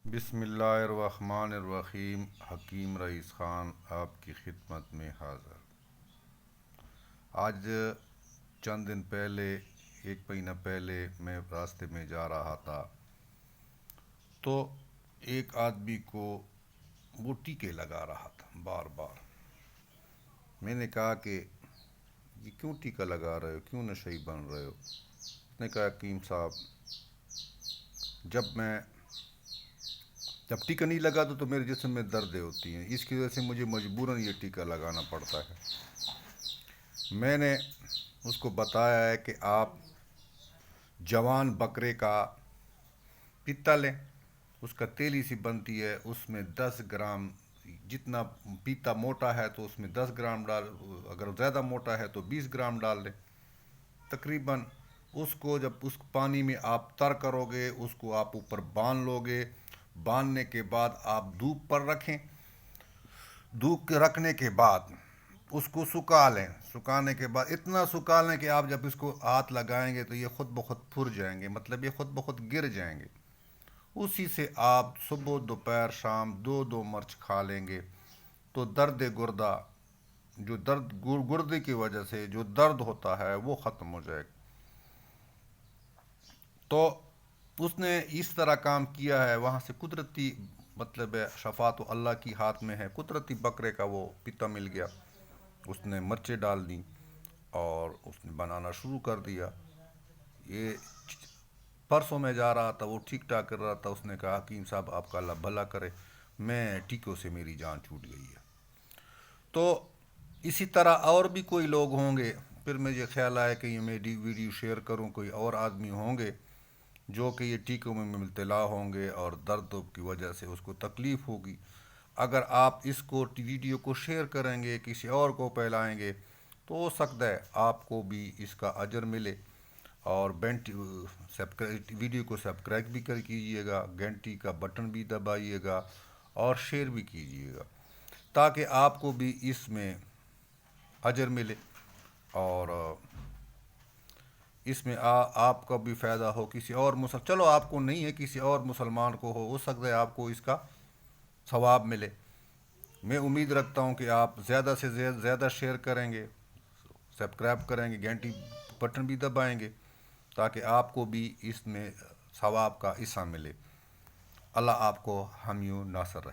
بسم اللہ الرحمن الرحیم۔ حکیم رئیس خان آپ کی خدمت میں حاضر۔ آج چند دن پہلے، ایک مہینہ پہلے میں راستے میں جا رہا تھا تو ایک آدمی کو وہ ٹیکے لگا رہا تھا بار بار۔ میں نے کہا کہ یہ کیوں ٹیکا لگا رہے ہو، کیوں نشئی بن رہے ہو؟ اس نے کہا حکیم صاحب، جب ٹیکا نہیں لگاتا تو میرے جسم میں دردیں ہوتی ہیں، اس کی وجہ سے مجھے مجبوراً یہ ٹیکا لگانا پڑتا ہے۔ میں نے اس کو بتایا ہے کہ آپ جوان بکرے کا پتا لیں، اس کا تیلی سی بنتی ہے، اس میں 10 گرام، جتنا پیتا موٹا ہے تو اس میں 10 گرام ڈال، اگر زیادہ موٹا ہے تو 20 گرام ڈال دیں تقریباً۔ اس کو جب اس پانی میں آپ تر کرو گے، اس کو آپ اوپر باندھ لو گے، باندھنے کے بعد آپ دھوپ پر رکھیں، دھوپ کے رکھنے کے بعد اس کو سکھا لیں، سکھانے کے بعد اتنا سکھا لیں کہ آپ جب اس کو ہاتھ لگائیں گے تو یہ خود بخود پھر جائیں گے، مطلب یہ خود بخود گر جائیں گے۔ اسی سے آپ صبح دوپہر شام دو مرچ کھا لیں گے تو درد گردہ، جو درد گردے کی وجہ سے جو درد ہوتا ہے وہ ختم ہو جائے گا۔ تو اس نے اس طرح کام کیا ہے، وہاں سے قدرتی، مطلب ہے شفا تو اللہ کی ہاتھ میں ہے، قدرتی بکرے کا وہ پتا مل گیا، اس نے مرچیں ڈال دیں اور اس نے بنانا شروع کر دیا۔ یہ پرسوں میں جا رہا تھا، وہ ٹھیک ٹھاک کر رہا تھا، اس نے کہا حکیم صاحب آپ کا اللہ بھلا کرے، میں ٹیکوں سے میری جان چھوٹ گئی ہے۔ تو اسی طرح اور بھی کوئی لوگ ہوں گے، پھر مجھے خیال آیا کہ یہ میں ویڈیو شیئر کروں، کوئی اور آدمی ہوں گے جو کہ یہ ٹیکوں میں مبتلا ہوں گے اور دردوں کی وجہ سے اس کو تکلیف ہوگی۔ اگر آپ اس کو ویڈیو کو شیئر کریں گے، کسی اور کو پھیلائیں گے تو ہو سکتا ہے آپ کو بھی اس کا اجر ملے۔ اور ویڈیو کو سبسکرائب بھی کیجیے گا، گھنٹی کا بٹن بھی دبائیے گا اور شیئر بھی کیجیے گا تاکہ آپ کو بھی اس میں اجر ملے اور اس میں آپ کا بھی فائدہ ہو، کسی اور چلو آپ کو نہیں ہے، کسی اور مسلمان کو ہو سکتا ہے آپ کو اس کا ثواب ملے۔ میں امید رکھتا ہوں کہ آپ زیادہ سے زیادہ شیئر کریں گے، سبسکرائب کریں گے، گھنٹی بٹن بھی دبائیں گے تاکہ آپ کو بھی اس میں ثواب کا حصہ ملے۔ اللہ آپ کو حامی و ناصر رہے۔